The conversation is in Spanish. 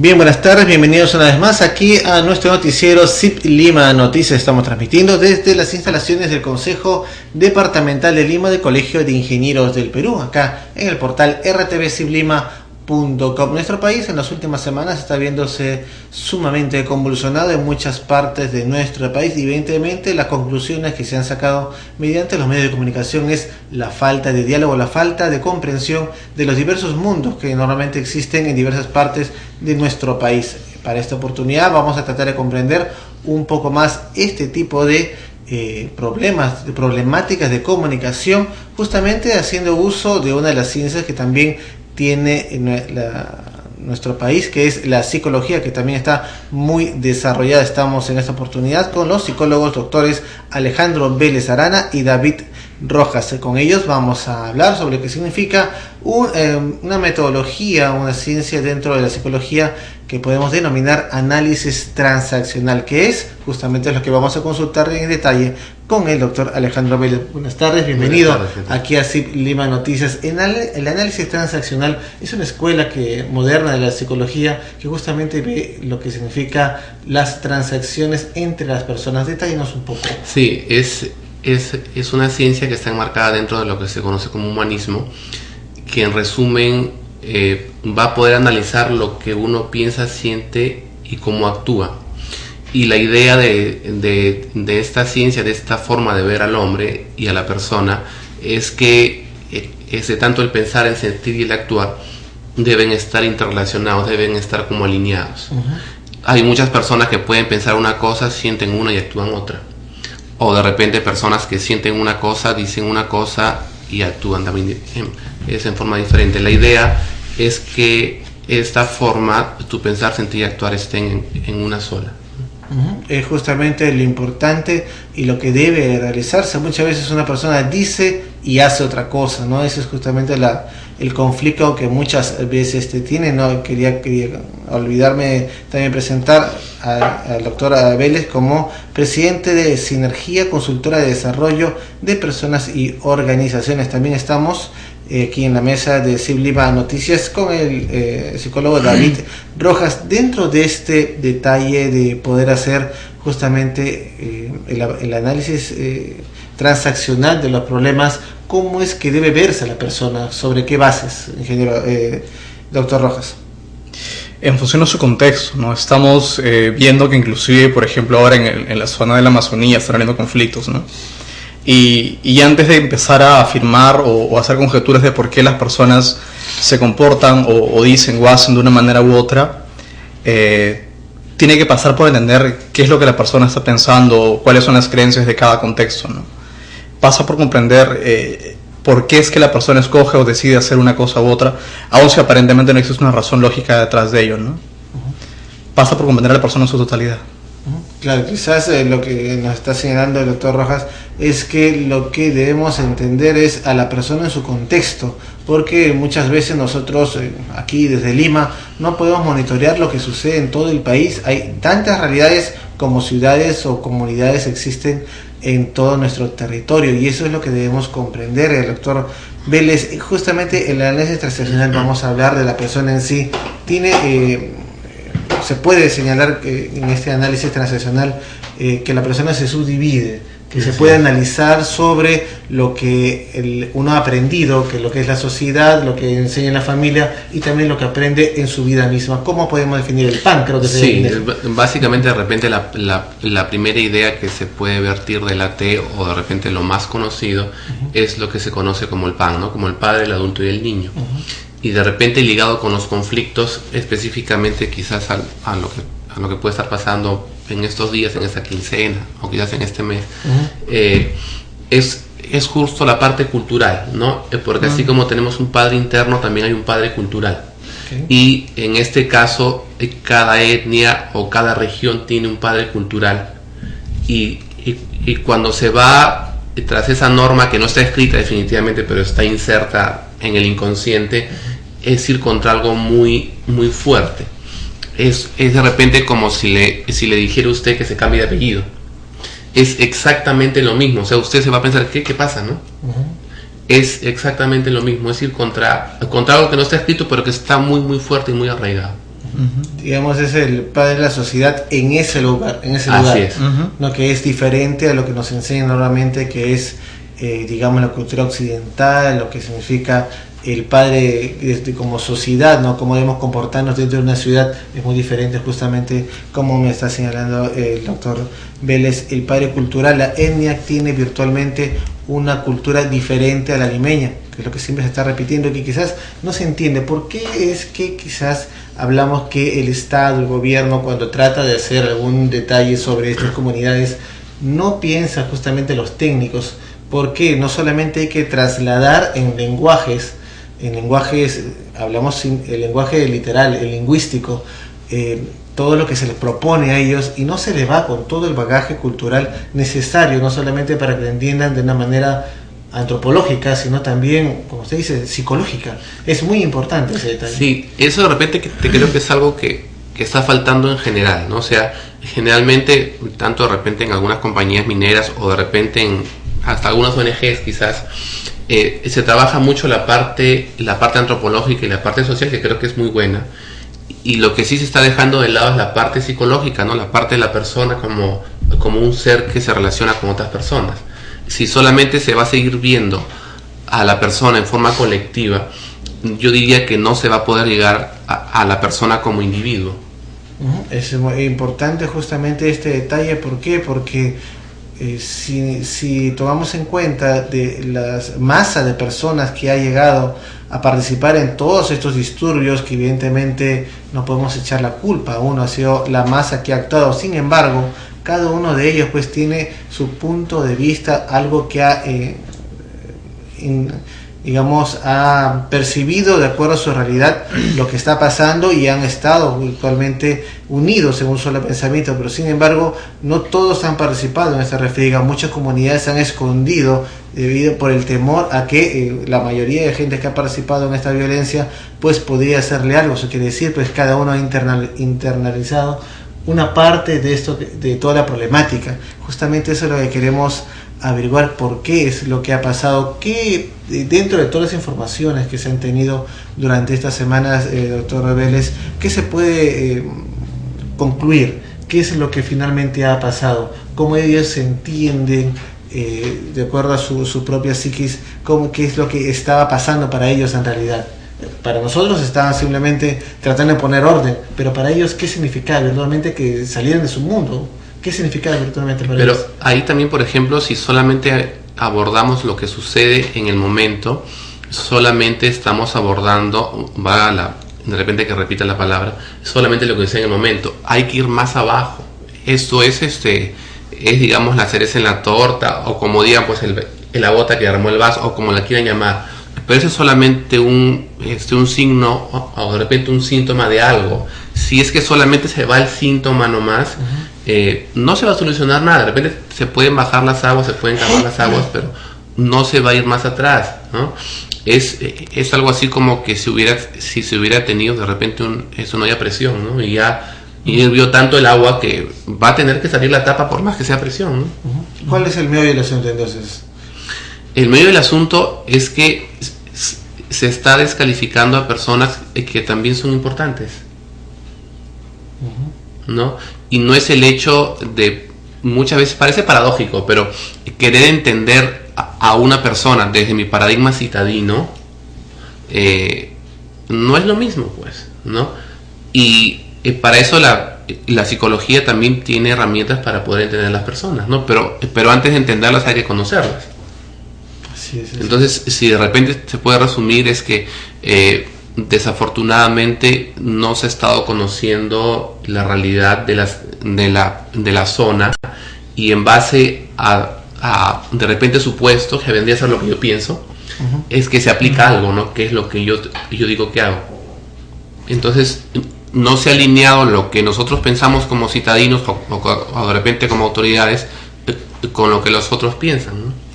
Bien, buenas tardes, bienvenidos una vez más aquí a nuestro noticiero CIP Lima Noticias. Estamos transmitiendo desde las instalaciones del Consejo Departamental de Lima del Colegio de Ingenieros del Perú, acá en el portal rtvciplima.com. Nuestro país en las últimas semanas está viéndose sumamente convulsionado en muchas partes de nuestro país y evidentemente las conclusiones que se han sacado mediante los medios de comunicación es la falta de diálogo, la falta de comprensión de los diversos mundos que normalmente existen en diversas partes de nuestro país. Para esta oportunidad vamos a tratar de comprender un poco más este tipo de problemáticas de comunicación, justamente haciendo uso de una de las ciencias que también tiene nuestro país, que es la psicología, que también está muy desarrollada. Estamos en esta oportunidad con los psicólogos doctores Alejandro Vélez Arana y David Rojas. Con ellos vamos a hablar sobre lo que significa una metodología, una ciencia dentro de la psicología que podemos denominar análisis transaccional, que es justamente lo que vamos a consultar en detalle con el doctor Alejandro Vélez. Buenas tardes, bienvenido. Buenas tardes, aquí a CIP Lima Noticias. El análisis transaccional es una escuela moderna de la psicología que justamente ve lo que significa las transacciones entre las personas. Detállenos un poco. Sí, es una ciencia que está enmarcada dentro de lo que se conoce como humanismo, que en resumen va a poder analizar lo que uno piensa, siente y cómo actúa. Y la idea de esta ciencia, de esta forma de ver al hombre y a la persona, es que tanto el pensar, el sentir y el actuar deben estar interrelacionados, deben estar como alineados. Uh-huh. Hay muchas personas que pueden pensar una cosa, sienten una y actúan otra. O de repente personas que sienten una cosa, dicen una cosa y actúan también en forma diferente. La idea es que esta forma, tu pensar, sentir y actuar estén en una sola. Es justamente lo importante y lo que debe realizarse. Muchas veces una persona dice y hace otra cosa, ¿no? Ese es justamente el conflicto que muchas veces tiene, ¿no? Quería olvidarme también presentar al doctor Vélez como presidente de Sinergia, consultora de desarrollo de personas y organizaciones. También estamos aquí en la mesa de CIP Lima Noticias con el psicólogo David Rojas, dentro de este detalle de poder hacer justamente el análisis transaccional de los problemas. ¿Cómo es que debe verse la persona? ¿Sobre qué bases, ingeniero doctor Rojas? En función de su contexto, ¿no? Estamos viendo que inclusive, por ejemplo, ahora en la zona de la Amazonía están habiendo conflictos, ¿no? Y antes de empezar a afirmar o hacer conjeturas de por qué las personas se comportan o dicen o hacen de una manera u otra, tiene que pasar por entender qué es lo que la persona está pensando, cuáles son las creencias de cada contexto, ¿no? Pasa por comprender por qué es que la persona escoge o decide hacer una cosa u otra, aun si aparentemente no existe una razón lógica detrás de ello, ¿no? Pasa por comprender a la persona en su totalidad. Claro, quizás lo que nos está señalando el doctor Rojas es que lo que debemos entender es a la persona en su contexto, porque muchas veces nosotros aquí desde Lima no podemos monitorear lo que sucede en todo el país. Hay tantas realidades como ciudades o comunidades existen en todo nuestro territorio, y eso es lo que debemos comprender. El doctor Vélez, justamente en el análisis transaccional vamos a hablar de la persona en sí. Se puede señalar que en este análisis transaccional que la persona se subdivide, que se puede analizar sobre lo que uno ha aprendido, que lo que es la sociedad, lo que enseña en la familia y también lo que aprende en su vida misma. ¿Cómo podemos definir el PAN? Creo que sí, básicamente de repente la primera idea que se puede vertir del AT, o de repente lo más conocido, uh-huh, es lo que se conoce como el PAN, ¿no? Como el padre, el adulto y el niño. Uh-huh. Y de repente ligado con los conflictos, específicamente quizás a lo que puede estar pasando en estos días, en esta quincena o quizás en este mes, uh-huh, es justo la parte cultural, ¿no? Porque así como tenemos un padre interno, también hay un padre cultural. Okay. Y en este caso, cada etnia o cada región tiene un padre cultural. Y cuando se va tras esa norma que no está escrita definitivamente, pero está inserta en el inconsciente, es ir contra algo muy, muy fuerte. Es de repente como si le dijera a usted que se cambie de apellido. Es exactamente lo mismo. O sea, usted se va a pensar, ¿qué pasa, no? Uh-huh. Es exactamente lo mismo. Es ir contra algo que no está escrito, pero que está muy, muy fuerte y muy arraigado. digamos, es el padre de la sociedad en ese lugar, Así es. ¿no? Que es diferente a lo que nos enseñan normalmente, que es, digamos, la cultura occidental, lo que significa el padre como sociedad, ¿no? Cómo debemos comportarnos dentro de una ciudad, es muy diferente, justamente como me está señalando el doctor Vélez. El padre cultural, la etnia tiene virtualmente una cultura diferente a la limeña, que es lo que siempre se está repitiendo, que quizás no se entiende. ¿Por qué es que quizás hablamos que el Estado, el gobierno, cuando trata de hacer algún detalle sobre estas comunidades, no piensa justamente los técnicos? Porque no solamente hay que trasladar en lenguajes, hablamos el lenguaje literal, el lingüístico, todo lo que se les propone a ellos, y no se les va con todo el bagaje cultural necesario, no solamente para que lo entiendan de una manera antropológica, sino también, como usted dice, psicológica. Es muy importante ese detalle. Sí, eso de repente creo que es algo que está faltando en general, ¿no? O sea, generalmente, tanto de repente en algunas compañías mineras o de repente en hasta algunas ONGs quizás, se trabaja mucho la parte antropológica y la parte social, que creo que es muy buena, y lo que sí se está dejando de lado es la parte psicológica, ¿no? La parte de la persona como un ser que se relaciona con otras personas. Si solamente se va a seguir viendo a la persona en forma colectiva, yo diría que no se va a poder llegar a la persona como individuo. Es muy importante justamente este detalle. ¿Por qué? Porque si tomamos en cuenta de la masa de personas que ha llegado a participar en todos estos disturbios, que evidentemente no podemos echar la culpa a uno, ha sido la masa que ha actuado. Sin embargo, cada uno de ellos pues tiene su punto de vista, algo que ha ha percibido de acuerdo a su realidad lo que está pasando, y han estado virtualmente unidos en un solo pensamiento. Pero sin embargo, no todos han participado en esta refriega. Muchas comunidades se han escondido debido por el temor a que la mayoría de gente que ha participado en esta violencia pues podría hacerle algo. Eso quiere decir, pues cada uno ha internalizado una parte de esto, de toda la problemática. Justamente eso es lo que queremos averiguar, por qué es lo que ha pasado, que dentro de todas las informaciones que se han tenido durante estas semanas, doctor Vélez, ¿qué se puede concluir? ¿Qué es lo que finalmente ha pasado? ¿Cómo ellos se entienden, de acuerdo a su propia psiquis, qué es lo que estaba pasando para ellos en realidad? Para nosotros estaban simplemente tratando de poner orden, pero para ellos, ¿qué significaba virtualmente que salieran de su mundo? ¿Qué significa virtualmente para ellos? Pero ahí también, por ejemplo, si solamente abordamos lo que sucede en el momento, solamente estamos abordando, de repente que repita la palabra, solamente lo que sucede en el momento. Hay que ir más abajo. Esto es digamos la cereza en la torta, o como digan pues la gota que derramó el vaso, o como la quieran llamar. Pero eso es solamente un signo, o de repente un síntoma de algo. Si es que solamente se va el síntoma nomás, no se va a solucionar nada. De repente se pueden bajar las aguas, se pueden calmar las aguas, pero no se va a ir más atrás, ¿no? Es algo así como que si se hubiera tenido de repente una olla a presión, ¿no? Y hirvió tanto el agua que va a tener que salir la tapa por más que sea presión, ¿no? ¿Cuál es el meollo del asunto entonces? El meollo del asunto es que se está descalificando a personas que también son importantes, ¿no? Y no es el hecho de, muchas veces parece paradójico, pero querer entender a una persona desde mi paradigma citadino no es lo mismo, pues, ¿no? Y para eso la psicología también tiene herramientas para poder entender a las personas, ¿no? Pero antes de entenderlas hay que conocerlas. Así es. Entonces, si de repente se puede resumir, es que desafortunadamente no se ha estado conociendo la realidad de la zona, y en base a de repente supuestos, que vendría a ser lo que yo pienso, es que se aplica algo, ¿no? Que es lo que yo digo que hago. Entonces no se ha alineado lo que nosotros pensamos como citadinos o de repente como autoridades con lo que los otros piensan, ¿no?